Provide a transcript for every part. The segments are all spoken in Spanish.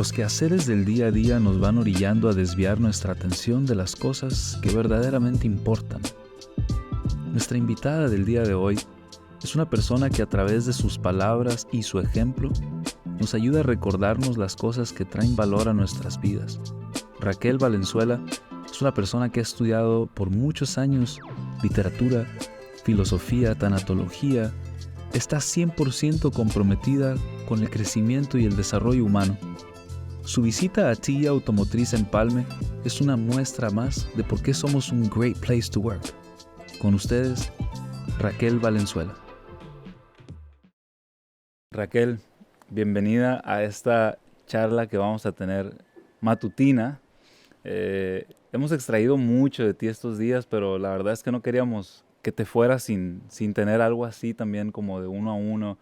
los quehaceres del día a día nos van orillando a desviar nuestra atención de las cosas que verdaderamente importan. Nuestra invitada del día de hoy es una persona que a través de sus palabras y su ejemplo nos ayuda a recordarnos las cosas que traen valor a nuestras vidas. Raquel Valenzuela es una persona que ha estudiado por muchos años literatura, filosofía, tanatología. Está 100% comprometida con el crecimiento y el desarrollo humano. Su visita a TIA Automotriz Empalme es una muestra más de por qué somos un great place to work. Con ustedes, Raquel Valenzuela. Raquel, bienvenida a esta charla que vamos a tener matutina. Hemos extraído mucho de ti estos días, pero la verdad es que no queríamos que te fueras sin tener algo así también como de uno a uno.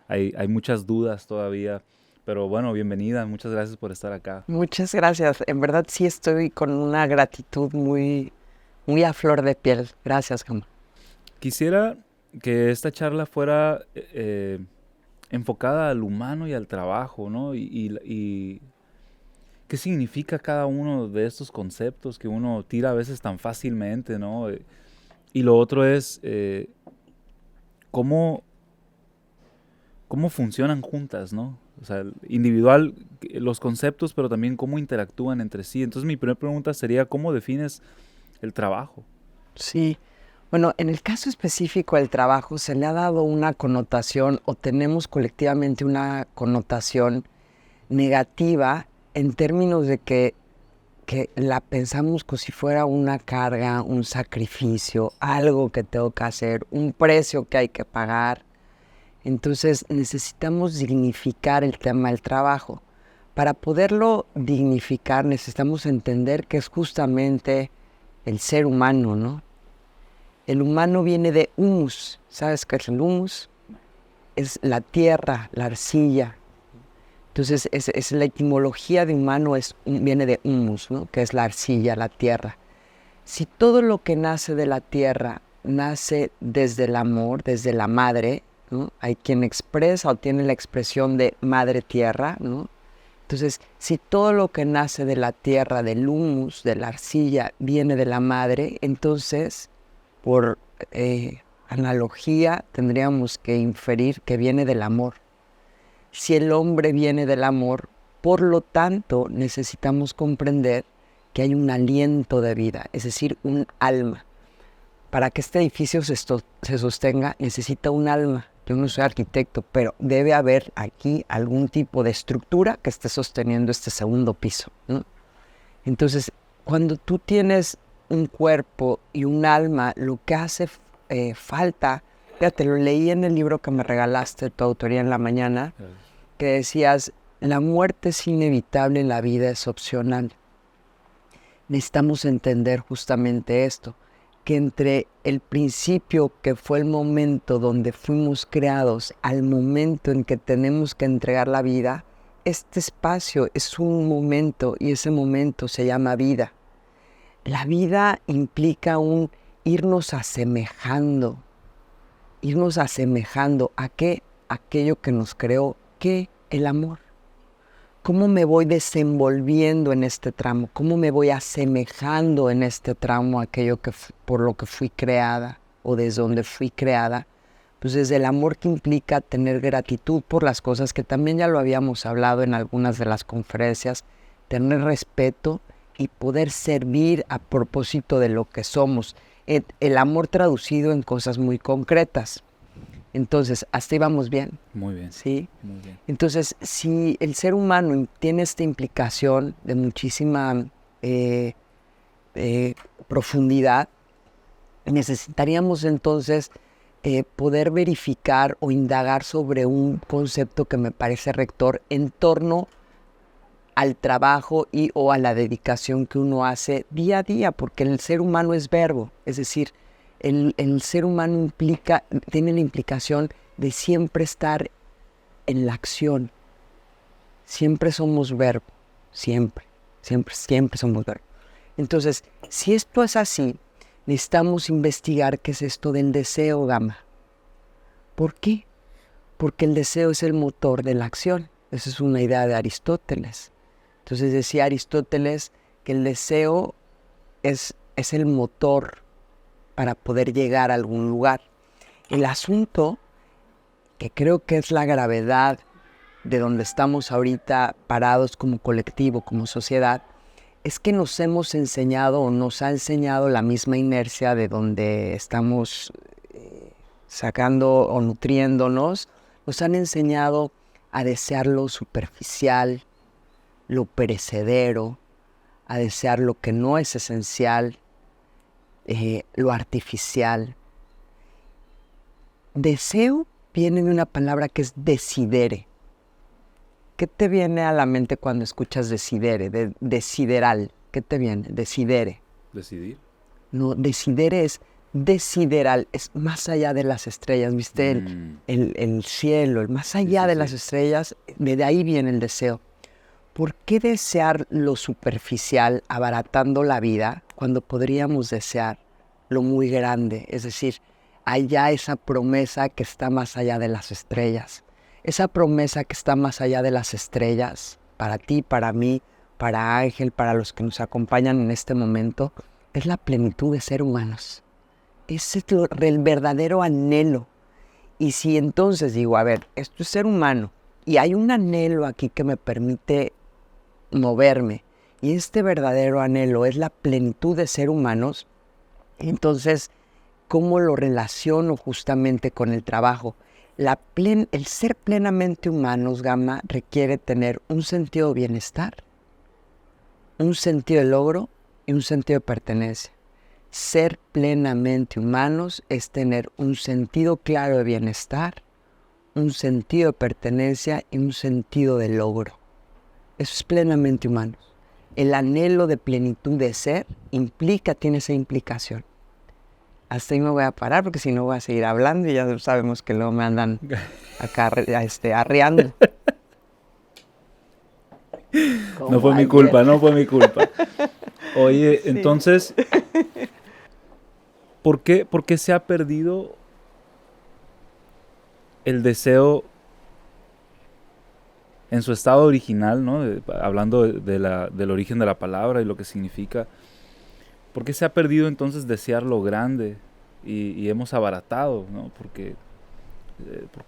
Hay muchas dudas todavía, pero bueno, bienvenida, muchas gracias por estar acá. Muchas gracias, en verdad sí estoy con una gratitud muy a flor de piel. Gracias, Gama. Quisiera que esta charla fuera enfocada al humano y al trabajo, ¿no? Y qué significa cada uno de estos conceptos que uno tira a veces tan fácilmente, ¿no? Y lo otro es cómo funcionan juntas, ¿no? O sea, individual, los conceptos, pero también cómo interactúan entre sí. Entonces mi primera pregunta sería, ¿cómo defines el trabajo? Sí, bueno, en el caso específico del trabajo se le ha dado una connotación o tenemos colectivamente una connotación negativa en términos de que la pensamos como si fuera una carga, un sacrificio, algo que tengo que hacer, un precio que hay que pagar. Entonces necesitamos dignificar el tema del trabajo. Para poderlo dignificar necesitamos entender que es justamente el ser humano, ¿no? El humano viene de humus. ¿Sabes qué es el humus? Es la tierra, la arcilla. Entonces es la etimología de humano viene de humus, ¿no? Que es la arcilla, la tierra. Si todo lo que nace de la tierra nace desde el amor, desde la madre, ¿no? Hay quien expresa o tiene la expresión de madre tierra, ¿no? Entonces, si todo lo que nace de la tierra, del humus, de la arcilla, viene de la madre, entonces, por analogía, tendríamos que inferir que viene del amor. Si el hombre viene del amor, por lo tanto, necesitamos comprender que hay un aliento de vida, es decir, un alma. Para que este edificio se sostenga, necesita un alma. Yo no soy arquitecto, pero debe haber aquí algún tipo de estructura que esté sosteniendo este segundo piso, ¿no? Entonces, cuando tú tienes un cuerpo y un alma, lo que hace falta, fíjate, lo leí en el libro que me regalaste, tu autoría en la mañana, que decías, la muerte es inevitable, la vida es opcional. Necesitamos entender justamente esto, que entre el principio, que fue el momento donde fuimos creados, al momento en que tenemos que entregar la vida, este espacio es un momento y ese momento se llama vida. La vida implica un irnos asemejando a qué, aquello que nos creó, ¿qué? El amor. ¿Cómo me voy desenvolviendo en este tramo? ¿Cómo me voy asemejando en este tramo a aquello por lo que fui creada o desde donde fui creada? Pues desde el amor que implica tener gratitud por las cosas que también ya lo habíamos hablado en algunas de las conferencias, tener respeto y poder servir a propósito de lo que somos. El amor traducido en cosas muy concretas. Entonces, hasta ahí vamos bien. Muy bien. ¿Sí? Muy bien. Entonces, si el ser humano tiene esta implicación de muchísima profundidad, necesitaríamos entonces poder verificar o indagar sobre un concepto que me parece rector en torno al trabajo y o a la dedicación que uno hace día a día, porque el ser humano es verbo, es decir, el ser humano tiene la implicación de siempre estar en la acción. Siempre somos verbo, siempre somos verbo. Entonces, si esto es así, necesitamos investigar qué es esto del deseo, Gama. ¿Por qué? Porque el deseo es el motor de la acción. Esa es una idea de Aristóteles. Entonces decía Aristóteles que el deseo es el motor para poder llegar a algún lugar. El asunto, que creo que es la gravedad de donde estamos ahorita parados como colectivo, como sociedad, es que nos hemos enseñado o nos ha enseñado la misma inercia de donde estamos sacando o nutriéndonos, nos han enseñado a desear lo superficial, lo perecedero, a desear lo que no es esencial, lo artificial. Deseo viene de una palabra que es desidere. ¿Qué te viene a la mente cuando escuchas desidere, desideral? ¿Qué te viene? Desidere. ¿Decidir? No, desidere es desideral, es más allá de las estrellas, ¿viste? El cielo, el más allá de las estrellas, de ahí viene el deseo. ¿Por qué desear lo superficial abaratando la vida cuando podríamos desear lo muy grande? Es decir, hay ya esa promesa que está más allá de las estrellas. Esa promesa que está más allá de las estrellas, para ti, para mí, para Ángel, para los que nos acompañan en este momento, es la plenitud de ser humanos. Es el verdadero anhelo. Y si entonces digo, a ver, esto es ser humano, y hay un anhelo aquí que me permite moverme, y este verdadero anhelo es la plenitud de ser humanos, entonces, ¿cómo lo relaciono justamente con el trabajo? El ser plenamente humanos, Gama, requiere tener un sentido de bienestar, un sentido de logro y un sentido de pertenencia. Ser plenamente humanos es tener un sentido claro de bienestar, un sentido de pertenencia y un sentido de logro. Eso es plenamente humanos. El anhelo de plenitud de ser tiene esa implicación. Hasta ahí me voy a parar porque si no voy a seguir hablando y ya sabemos que luego me andan acá arreando. No fue mi culpa, no fue mi culpa. Oye, sí. Entonces, ¿por qué se ha perdido el deseo en su estado original, ¿no? Hablando del origen de la palabra y lo que significa? ¿Por qué se ha perdido entonces desear lo grande y hemos abaratado, ¿no? Porque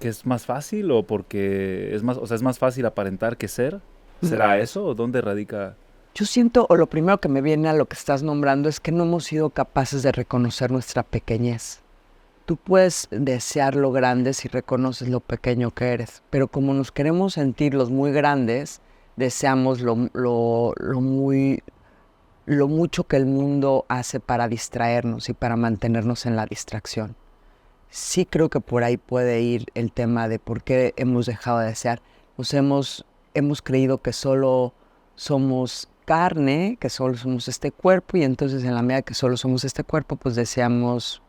es más fácil o porque es más fácil aparentar que ser. ¿Será eso o dónde radica? Yo siento, o lo primero que me viene a lo que estás nombrando es que no hemos sido capaces de reconocer nuestra pequeñez. Tú puedes desear lo grande si reconoces lo pequeño que eres, pero como nos queremos sentir los muy grandes, deseamos lo mucho que el mundo hace para distraernos y para mantenernos en la distracción. Sí creo que por ahí puede ir el tema de por qué hemos dejado de desear. Hemos creído que solo somos carne, que solo somos este cuerpo, y entonces en la medida que solo somos este cuerpo, pues deseamos,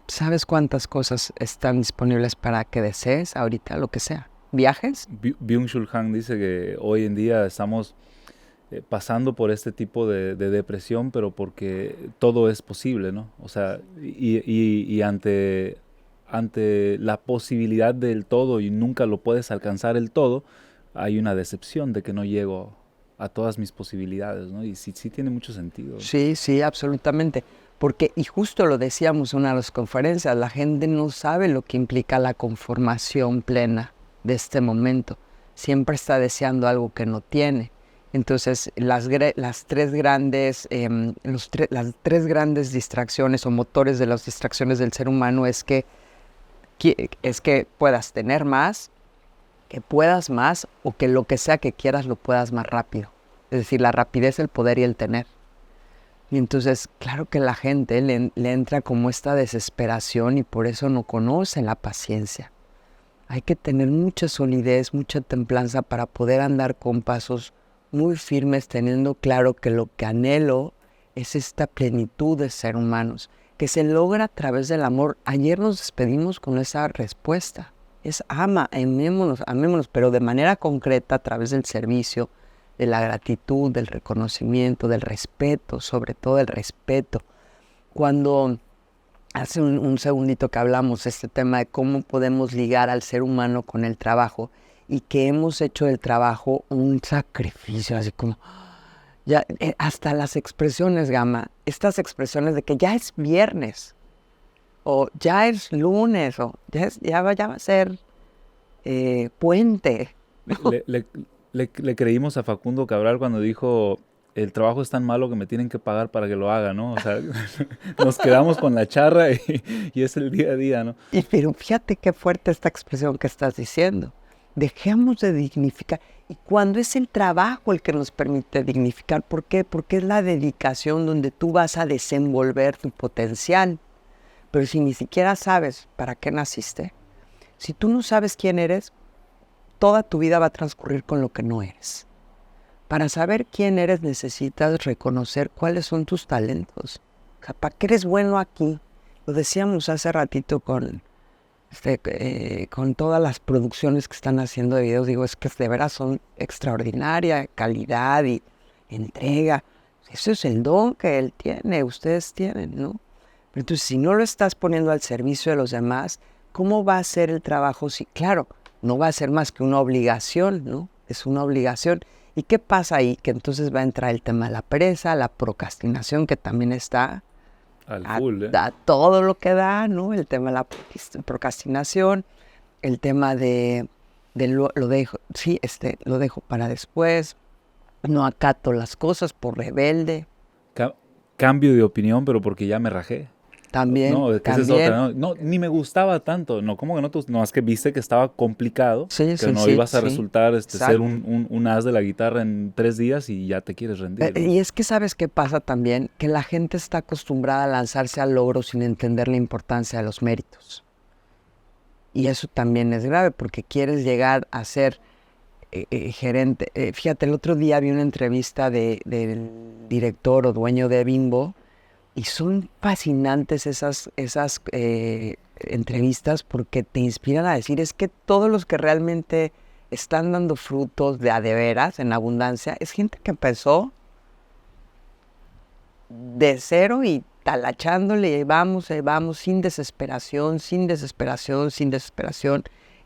¿sabes cuántas cosas están disponibles para que desees ahorita? Lo que sea. ¿Viajes? Byung-Chul Han dice que hoy en día estamos pasando por este tipo de depresión, pero porque todo es posible, ¿no? O sea, y ante la posibilidad del todo y nunca lo puedes alcanzar el todo, hay una decepción de que no llego a todas mis posibilidades, ¿no? Y sí tiene mucho sentido. Sí, absolutamente. Porque, y justo lo decíamos en una de las conferencias, la gente no sabe lo que implica la conformación plena de este momento. Siempre está deseando algo que no tiene. Entonces, las tres grandes distracciones o motores de las distracciones del ser humano es que puedas tener más, que puedas más o que lo que sea que quieras lo puedas más rápido. Es decir, la rapidez, el poder y el tener. Y entonces, claro que la gente le entra como esta desesperación y por eso no conocen la paciencia. Hay que tener mucha solidez, mucha templanza para poder andar con pasos muy firmes, teniendo claro que lo que anhelo es esta plenitud de ser humanos, que se logra a través del amor. Ayer nos despedimos con esa respuesta. Es amémonos, pero de manera concreta a través del servicio, de la gratitud, del reconocimiento, del respeto, sobre todo el respeto. Cuando hace un segundito que hablamos de este tema de cómo podemos ligar al ser humano con el trabajo, y que hemos hecho del trabajo un sacrificio, así como, ya, hasta las expresiones, Gama, estas expresiones de que ya es viernes, o ya es lunes, o ya va a ser puente. Le creímos a Facundo Cabral cuando dijo, el trabajo es tan malo que me tienen que pagar para que lo haga, ¿no? O sea, nos quedamos con la charra y es el día a día, ¿no? Pero fíjate qué fuerte esta expresión que estás diciendo. Dejemos de dignificar. Y cuando es el trabajo el que nos permite dignificar, ¿por qué? Porque es la dedicación donde tú vas a desenvolver tu potencial. Pero si ni siquiera sabes para qué naciste, si tú no sabes quién eres, toda tu vida va a transcurrir con lo que no eres. Para saber quién eres necesitas reconocer cuáles son tus talentos. O sea, ¿para qué eres bueno aquí? Lo decíamos hace ratito con todas las producciones que están haciendo de videos. Digo, es que de veras son extraordinaria calidad y entrega. Eso es el don que él tiene, ustedes tienen, ¿no? Pero entonces, si no lo estás poniendo al servicio de los demás, ¿cómo va a ser el trabajo? Si, claro, no va a ser más que una obligación, ¿no? Es una obligación. ¿Y qué pasa ahí? Que entonces va a entrar el tema de la pereza, la procrastinación, que también está al full, a todo lo que da, ¿no? El tema de la procrastinación, el tema de lo dejo, sí, lo dejo para después, no acato las cosas por rebelde. Cambio de opinión, pero porque ya me rajé. También, no, que también. Esa es otra, no, ni me gustaba tanto. No, ¿cómo que no? No, es que viste que estaba complicado, sí, que no ibas a resultar ser un as de la guitarra en 3 días y ya te quieres rendir. Y es que ¿sabes qué pasa también? Que la gente está acostumbrada a lanzarse al logro sin entender la importancia de los méritos. Y eso también es grave porque quieres llegar a ser gerente. Fíjate, el otro día vi una entrevista del director o dueño de Bimbo. Y son fascinantes esas entrevistas porque te inspiran a decir, es que todos los que realmente están dando frutos de a de veras, en abundancia, es gente que empezó de cero y talachándole, vamos, sin desesperación,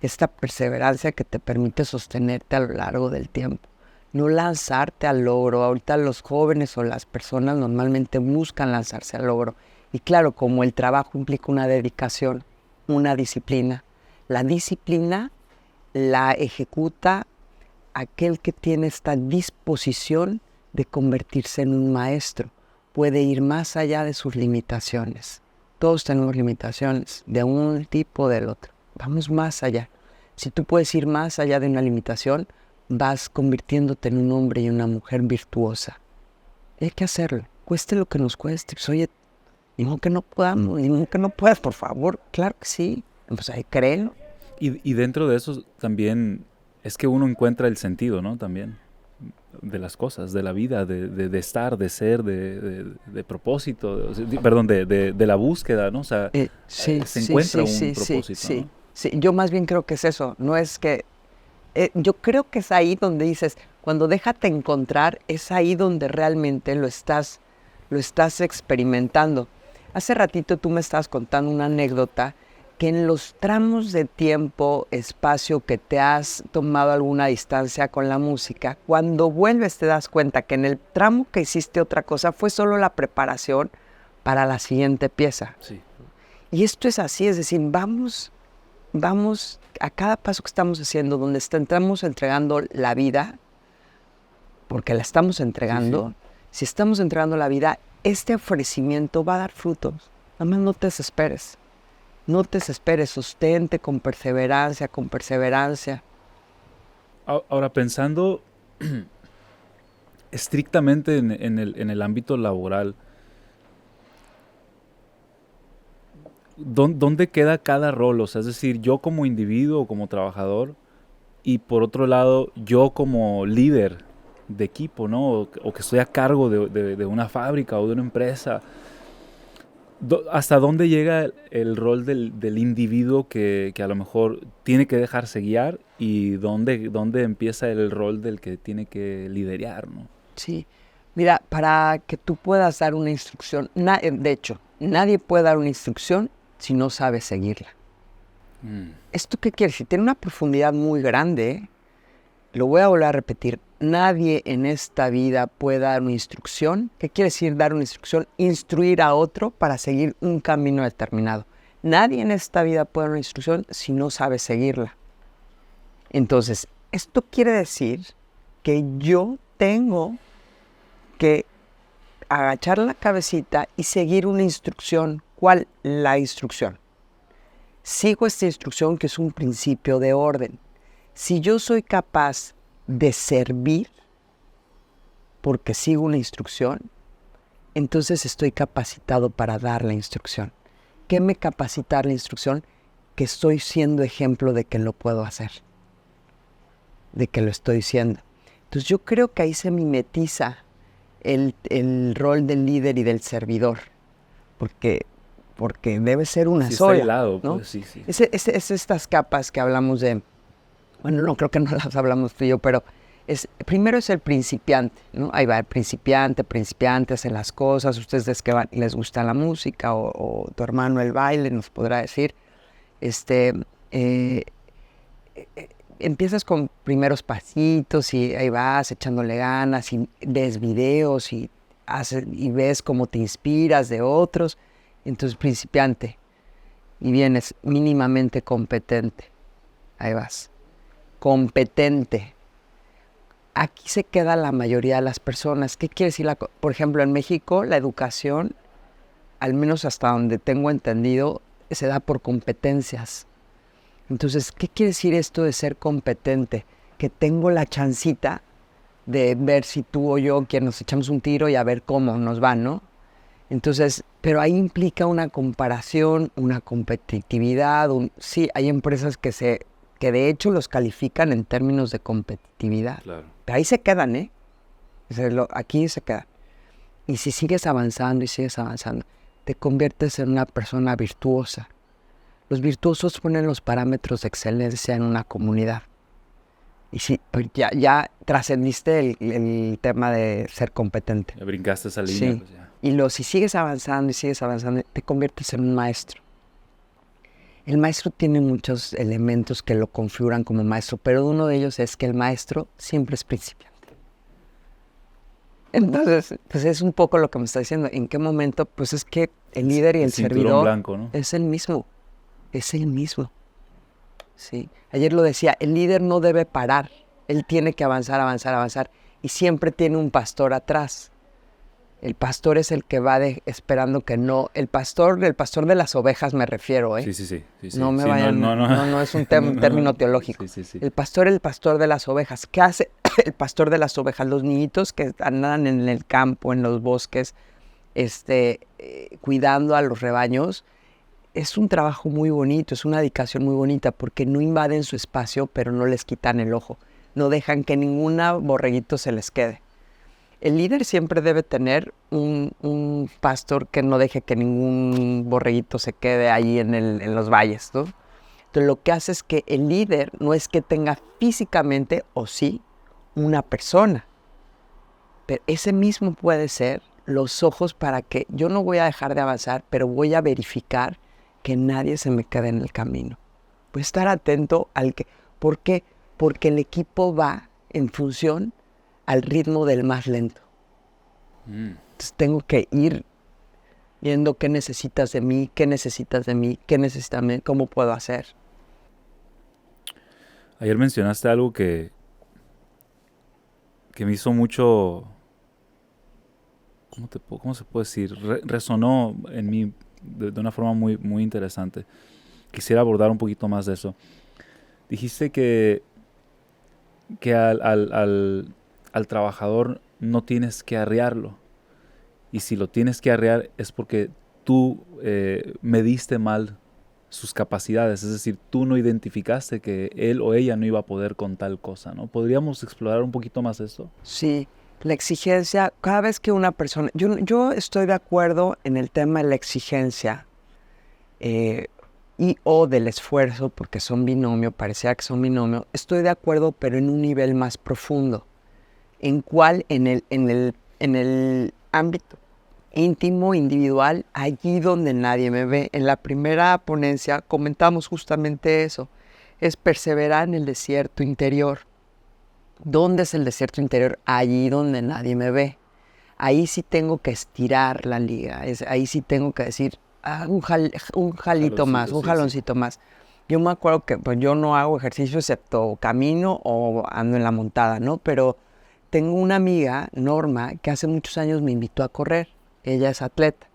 esta perseverancia que te permite sostenerte a lo largo del tiempo. No lanzarte al logro. Ahorita los jóvenes o las personas normalmente buscan lanzarse al logro. Y claro, como el trabajo implica una dedicación, una disciplina, la disciplina la ejecuta aquel que tiene esta disposición de convertirse en un maestro. Puede ir más allá de sus limitaciones. Todos tenemos limitaciones, de un tipo o del otro. Vamos más allá. Si tú puedes ir más allá de una limitación, vas convirtiéndote en un hombre y una mujer virtuosa. Hay que hacerlo, cueste lo que nos cueste. Pues, oye, ni modo que no podamos, ni modo que no puedas, por favor. Claro que sí, pues ahí créelo. Y dentro de eso también es que uno encuentra el sentido, ¿no? También de las cosas, de la vida, de estar, de ser, de propósito, perdón, de la búsqueda, ¿no? O sea, se encuentra un propósito, ¿no? Sí, yo más bien creo que es eso, no es que yo creo que es ahí donde dices, cuando déjate encontrar, es ahí donde realmente lo estás experimentando. Hace ratito tú me estabas contando una anécdota que en los tramos de tiempo, espacio que te has tomado alguna distancia con la música, cuando vuelves te das cuenta que en el tramo que hiciste otra cosa fue solo la preparación para la siguiente pieza. Sí. Y esto es así, es decir, vamos a cada paso que estamos haciendo, donde estamos entregando la vida, porque la estamos entregando, sí. Si estamos entregando la vida, este ofrecimiento va a dar frutos. Nada más no te desesperes. No te desesperes, sostente con perseverancia, Ahora, pensando estrictamente en el ámbito laboral, ¿dónde queda cada rol? O sea, es decir, yo como individuo o como trabajador y por otro lado, yo como líder de equipo, ¿no? O que estoy a cargo de una fábrica o de una empresa. ¿Hasta dónde llega el rol del individuo que a lo mejor tiene que dejarse guiar y dónde empieza el rol del que tiene que liderar, ¿no? Sí. Mira, para que tú puedas dar una instrucción, de hecho, nadie puede dar una instrucción si no sabe seguirla. ¿Esto qué quiere decir? Tiene una profundidad muy grande, lo voy a volver a repetir, nadie en esta vida puede dar una instrucción. ¿Qué quiere decir dar una instrucción? Instruir a otro para seguir un camino determinado. Nadie en esta vida puede dar una instrucción si no sabe seguirla. Entonces, esto quiere decir que yo tengo que agachar la cabecita y seguir una instrucción. ¿Cuál? La instrucción. Sigo esta instrucción que es un principio de orden. Si yo soy capaz de servir porque sigo una instrucción, entonces estoy capacitado para dar la instrucción. ¿Qué me capacita la instrucción? Que estoy siendo ejemplo de que lo puedo hacer, de que lo estoy siendo. Entonces yo creo que ahí se mimetiza el rol del líder y del servidor, porque debe ser una sola. Está hilado, ¿no? pues, sí. Es estas capas que hablamos de, bueno, no creo que no las hablamos tú y yo, pero primero es el principiante, ¿no? Ahí va el principiante hace las cosas, ustedes que les gusta la música o tu hermano el baile nos podrá decir, empiezas con primeros pasitos y ahí vas echándole ganas y ves videos y ves cómo te inspiras de otros. Entonces, principiante, y vienes mínimamente competente. Ahí vas. Competente. Aquí se queda la mayoría de las personas. ¿Qué quiere decir? Por ejemplo, en México, la educación, al menos hasta donde tengo entendido, se da por competencias. Entonces, ¿qué quiere decir esto de ser competente? Que tengo la chancita de ver si tú o yo, que nos echamos un tiro y a ver cómo nos va, ¿no? Entonces, pero ahí implica una comparación, una competitividad. Sí, hay empresas que de hecho los califican en términos de competitividad. Claro. Pero ahí se quedan, ¿eh? Aquí se quedan. Y si sigues avanzando, te conviertes en una persona virtuosa. Los virtuosos ponen los parámetros de excelencia en una comunidad. Y sí, pues ya trascendiste el tema de ser competente. Ya brincaste esa línea. Sí. Pues ya. Y si sigues avanzando, te conviertes en un maestro. El maestro tiene muchos elementos que lo configuran como maestro, pero uno de ellos es que el maestro siempre es principiante. Entonces, pues es un poco lo que me está diciendo. ¿En qué momento? Pues es que el líder y el servidor blanco, ¿no? es el mismo. Es el mismo. Sí. Ayer lo decía, el líder no debe parar. Él tiene que avanzar. Y siempre tiene un pastor atrás. El pastor es el que va esperando que no... El pastor de las ovejas me refiero, ¿eh? Sí. No me vayan... No es un término teológico. Sí. El pastor de las ovejas. ¿Qué hace el pastor de las ovejas? Los niñitos que andan en el campo, en los bosques, cuidando a los rebaños. Es un trabajo muy bonito, es una dedicación muy bonita, porque no invaden su espacio, pero no les quitan el ojo. No dejan que ningún borreguito se les quede. El líder siempre debe tener un pastor que no deje que ningún borreguito se quede ahí en los valles, ¿no? Entonces lo que hace es que el líder no es que tenga físicamente, o sí, una persona. Pero ese mismo puede ser los ojos para que yo no voy a dejar de avanzar, pero voy a verificar que nadie se me quede en el camino. Voy a estar atento al que... ¿Por qué? Porque el equipo va en función al ritmo del más lento. Entonces tengo que ir viendo qué necesitas de mí, cómo puedo hacer. Ayer mencionaste algo que me hizo mucho... ¿Cómo se puede decir? Resonó en mí de una forma muy, muy interesante. Quisiera abordar un poquito más de eso. Dijiste que al trabajador no tienes que arrearlo. Y si lo tienes que arrear es porque tú mediste mal sus capacidades. Es decir, tú no identificaste que él o ella no iba a poder con tal cosa, ¿no? ¿Podríamos explorar un poquito más esto? Sí, la exigencia, cada vez que una persona... Yo estoy de acuerdo en el tema de la exigencia o del esfuerzo, porque son binomio, parecía que son binomio. Estoy de acuerdo, pero en un nivel más profundo. ¿En cuál? En el ámbito íntimo, individual, allí donde nadie me ve. En la primera ponencia comentamos justamente eso. Es perseverar en el desierto interior. ¿Dónde es el desierto interior? Allí donde nadie me ve. Ahí sí tengo que estirar la liga. Ahí sí tengo que decir, un jalito más, un jaloncito más. Yo me acuerdo que pues, yo no hago ejercicio excepto camino o ando en la montada, ¿no? Pero tengo una amiga, Norma, que hace muchos años me invitó a correr. Ella es atleta.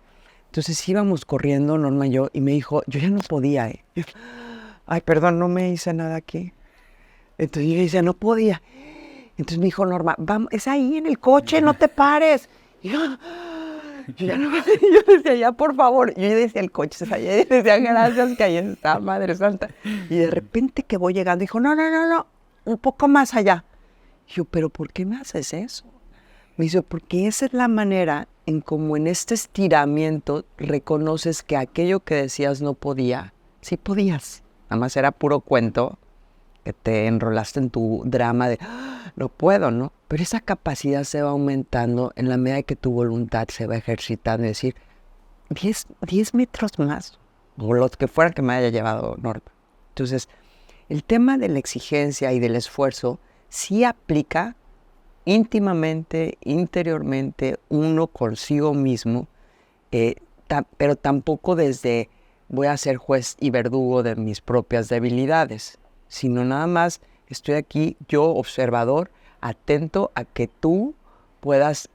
Entonces íbamos corriendo, Norma y yo, y me dijo, yo ya no podía. Ay, perdón, no me hice nada aquí. Entonces yo decía, no podía. Entonces me dijo Norma, vamos, es ahí en el coche, no te pares. Y yo ya no, yo decía, ya por favor. Yo decía, el coche es allá. Y decía, gracias, que ahí está, Madre Santa. Y de repente que voy llegando, dijo, no, un poco más allá. Y yo, pero ¿por qué me haces eso? Me dice, porque esa es la manera en cómo en este estiramiento reconoces que aquello que decías no podía, sí podías. Nada más era puro cuento, que te enrolaste en tu drama de no puedo, ¿no? Pero esa capacidad se va aumentando en la medida que tu voluntad se va ejercitando. Es decir, 10 metros más, o los que fueran que me haya llevado Norma. Entonces, el tema de la exigencia y del esfuerzo sí aplica íntimamente, interiormente, uno consigo mismo, pero tampoco desde voy a ser juez y verdugo de mis propias debilidades, sino nada más estoy aquí, yo observador, atento a que tú puedas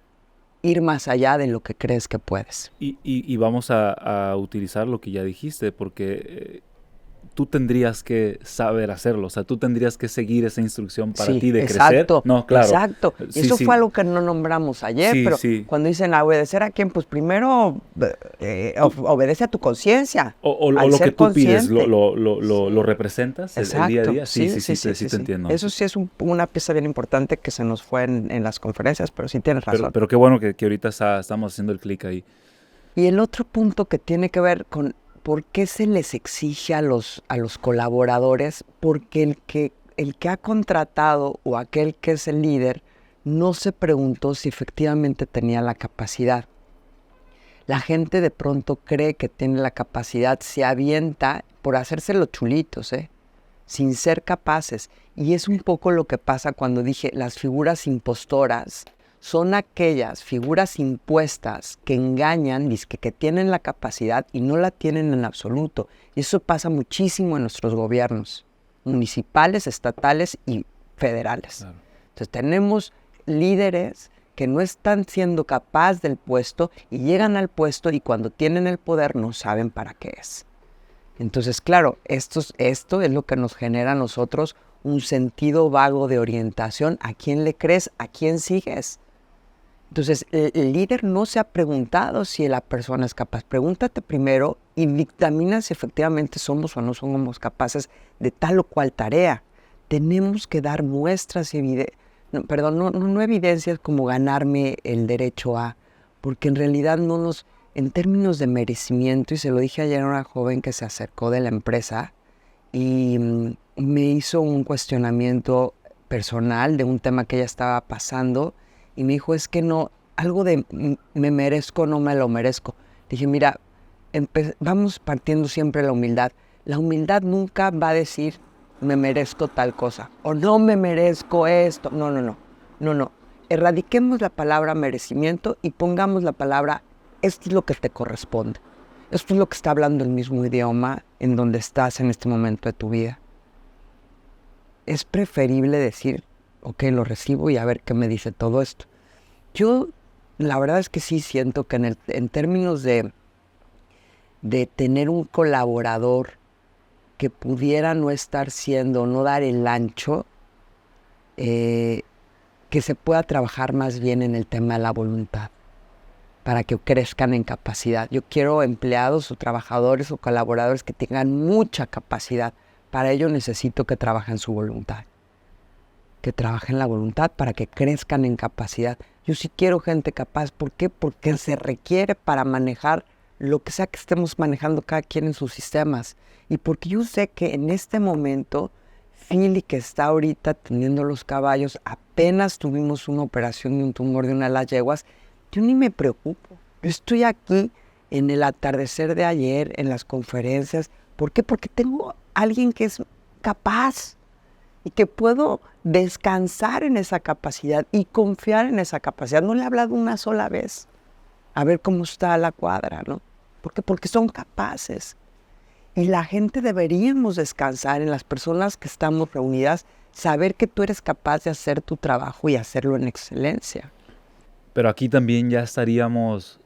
ir más allá de lo que crees que puedes. Y vamos a utilizar lo que ya dijiste, porque tú tendrías que saber hacerlo, o sea, tú tendrías que seguir esa instrucción para ti de crecer. No, claro. Exacto. Y eso fue algo que no nombramos ayer, pero cuando dicen obedecer a quién, pues primero obedece a tu conciencia. O lo que tú pides, lo representas el día a día. Sí, te entiendo. Eso sí es una pieza bien importante que se nos fue en las conferencias, pero sí tienes razón. Pero qué bueno que ahorita estamos haciendo el clic ahí. Y el otro punto que tiene que ver con ¿por qué se les exige a los colaboradores? Porque el que ha contratado o aquel que es el líder no se preguntó si efectivamente tenía la capacidad. La gente de pronto cree que tiene la capacidad, se avienta por hacerse los chulitos, sin ser capaces. Y es un poco lo que pasa cuando dije las figuras impostoras. Son aquellas figuras impuestas que engañan, que tienen la capacidad y no la tienen en absoluto. Y eso pasa muchísimo en nuestros gobiernos, municipales, estatales y federales. Claro. Entonces tenemos líderes que no están siendo capaces del puesto y llegan al puesto y cuando tienen el poder no saben para qué es. Entonces, claro, esto es lo que nos genera a nosotros un sentido vago de orientación. ¿A quién le crees? ¿A quién sigues? Entonces, el líder no se ha preguntado si la persona es capaz. Pregúntate primero y dictamina si efectivamente somos o no somos capaces de tal o cual tarea. Tenemos que dar muestras, no evidencias como ganarme el derecho a, porque en realidad en términos de merecimiento, y se lo dije ayer a una joven que se acercó de la empresa y me hizo un cuestionamiento personal de un tema que ella estaba pasando, y me dijo, es que no, algo de me merezco, no me lo merezco. Dije, mira, vamos partiendo siempre de la humildad. La humildad nunca va a decir, me merezco tal cosa, o no me merezco esto. No. Erradiquemos la palabra merecimiento y pongamos la palabra, esto es lo que te corresponde. Esto es lo que está hablando el mismo idioma en donde estás en este momento de tu vida. Es preferible decir, ok, lo recibo y a ver qué me dice todo esto. Yo, la verdad es que sí siento que en términos de tener un colaborador que pudiera no estar siendo, no dar el ancho, que se pueda trabajar más bien en el tema de la voluntad, para que crezcan en capacidad. Yo quiero empleados o trabajadores o colaboradores que tengan mucha capacidad. Para ello necesito que trabajen su voluntad. Que trabajen la voluntad para que crezcan en capacidad. Yo sí quiero gente capaz. ¿Por qué? Porque se requiere para manejar lo que sea que estemos manejando cada quien en sus sistemas. Y porque yo sé que en este momento, Philly, que está ahorita teniendo los caballos, apenas tuvimos una operación de un tumor de una de las yeguas, yo ni me preocupo. Yo estoy aquí en el atardecer de ayer, en las conferencias. ¿Por qué? Porque tengo a alguien que es capaz. y que puedo descansar en esa capacidad y confiar en esa capacidad. No le he hablado una sola vez a ver cómo está la cuadra, ¿no? Porque son capaces. Y la gente deberíamos descansar en las personas que estamos reunidas, saber que tú eres capaz de hacer tu trabajo y hacerlo en excelencia. Pero aquí también ya estaríamos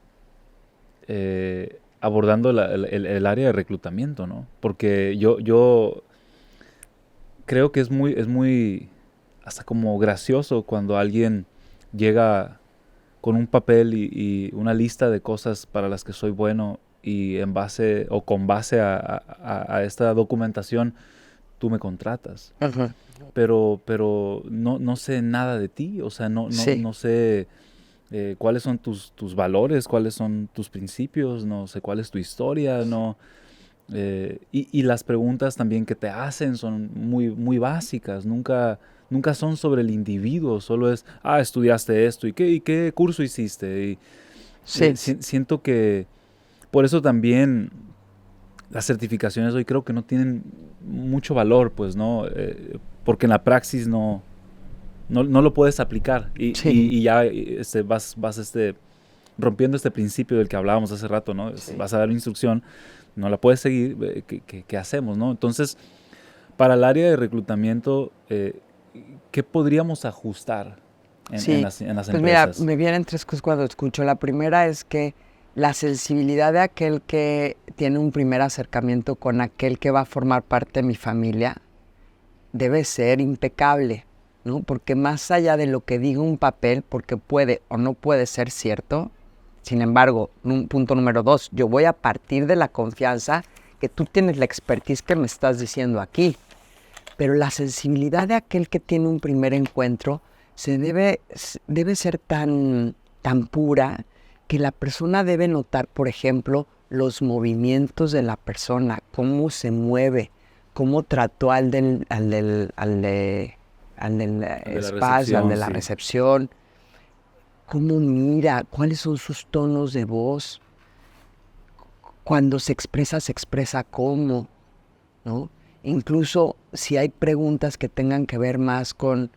abordando el área de reclutamiento, ¿no? Porque yo creo que es muy hasta como gracioso cuando alguien llega con un papel y una lista de cosas para las que soy bueno y con base a esta documentación tú me contratas. Uh-huh. Pero no sé nada de ti, o sea, Sí. no sé cuáles son tus valores, cuáles son tus principios, no sé cuál es tu historia, no. Y las preguntas también que te hacen son muy básicas, nunca son sobre el individuo, solo es, estudiaste esto, ¿y qué curso hiciste? Y, Sí. siento que por eso también las certificaciones hoy creo que no tienen mucho valor, pues, ¿no? Porque en la praxis no lo puedes aplicar y ya vas rompiendo este principio del que hablábamos hace rato, ¿no? Sí. Vas a dar instrucción, no la puedes seguir, ¿qué hacemos, no? Entonces, para el área de reclutamiento, ¿qué podríamos ajustar en las Pues empresas? mira, me vienen tres cosas cuando escucho. La primera es que la sensibilidad de aquel que tiene un primer acercamiento con aquel que va a formar parte de mi familia debe ser impecable, ¿no? Porque más allá de lo que diga un papel, porque puede o no puede ser cierto, sin embargo, punto número 2, yo voy a partir de la confianza que tú tienes la expertise que me estás diciendo aquí. Pero la sensibilidad de aquel que tiene un primer encuentro debe ser tan pura que la persona debe notar, por ejemplo, los movimientos de la persona, cómo se mueve, cómo trató al del espacio, al de la recepción, cómo mira, cuáles son sus tonos de voz, cuando se expresa cómo, ¿no? Incluso si hay preguntas que tengan que ver más con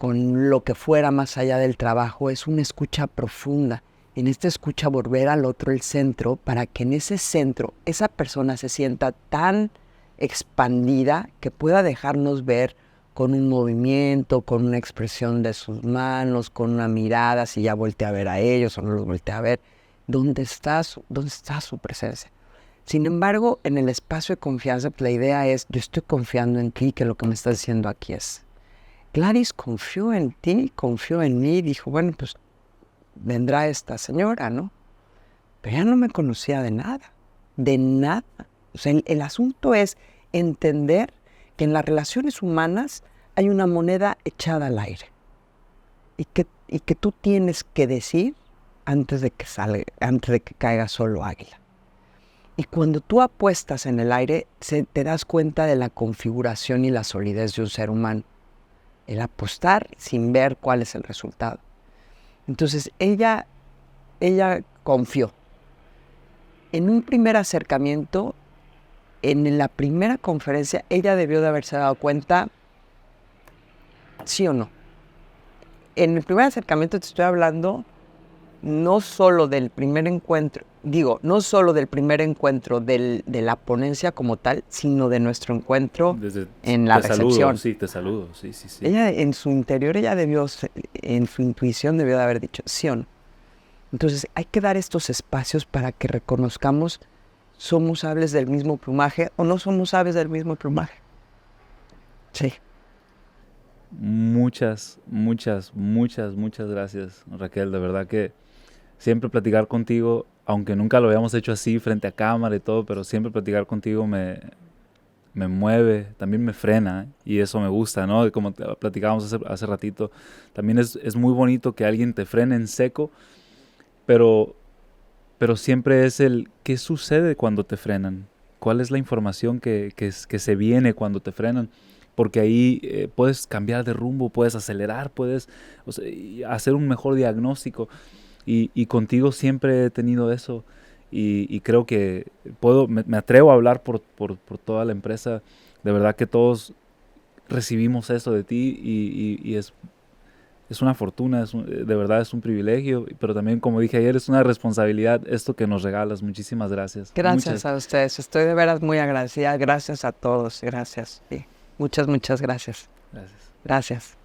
lo que fuera más allá del trabajo, es una escucha profunda. En esta escucha volver al otro el centro para que en ese centro esa persona se sienta tan expandida que pueda dejarnos ver con un movimiento, con una expresión de sus manos, con una mirada, si ya voltea a ver a ellos o no los voltea a ver, dónde está su presencia. Sin embargo, en el espacio de confianza, pues la idea es, yo estoy confiando en ti, que lo que me estás diciendo aquí es, Gladys confió en ti, confió en mí, dijo, bueno, pues vendrá esta señora, ¿no? Pero ella no me conocía de nada. O sea, el asunto es entender que en las relaciones humanas hay una moneda echada al aire y que tú tienes que decir antes de que caiga solo águila. Y cuando tú apuestas en el aire, te das cuenta de la configuración y la solidez de un ser humano. El apostar sin ver cuál es el resultado. Entonces, ella confió. En un primer acercamiento, en la primera conferencia, ella debió de haberse dado cuenta, sí o no. En el primer acercamiento te estoy hablando no solo del primer encuentro, no solo del primer encuentro de la ponencia como tal, sino de nuestro encuentro en la recepción. Te saludo, sí. Ella en su interior, en su intuición debió de haber dicho sí o no. Entonces hay que dar estos espacios para que reconozcamos somos aves del mismo plumaje o no somos aves del mismo plumaje. Sí. Muchas gracias, Raquel. De verdad que siempre platicar contigo, aunque nunca lo habíamos hecho así frente a cámara y todo, pero siempre platicar contigo me mueve, también me frena y eso me gusta, ¿no? Como platicábamos hace ratito, también es muy bonito que alguien te frene en seco, pero siempre es ¿qué sucede cuando te frenan? ¿Cuál es la información que se viene cuando te frenan? Porque ahí puedes cambiar de rumbo, puedes acelerar, puedes hacer un mejor diagnóstico. Y contigo siempre he tenido eso. Y creo que me atrevo a hablar por toda la empresa. De verdad que todos recibimos eso de ti y es una fortuna, de verdad es un privilegio, pero también, como dije ayer, es una responsabilidad esto que nos regalas. Muchísimas gracias. Gracias a ustedes. Estoy de veras muy agradecida. Gracias a todos. Gracias. Sí. Muchas gracias. Gracias. Gracias.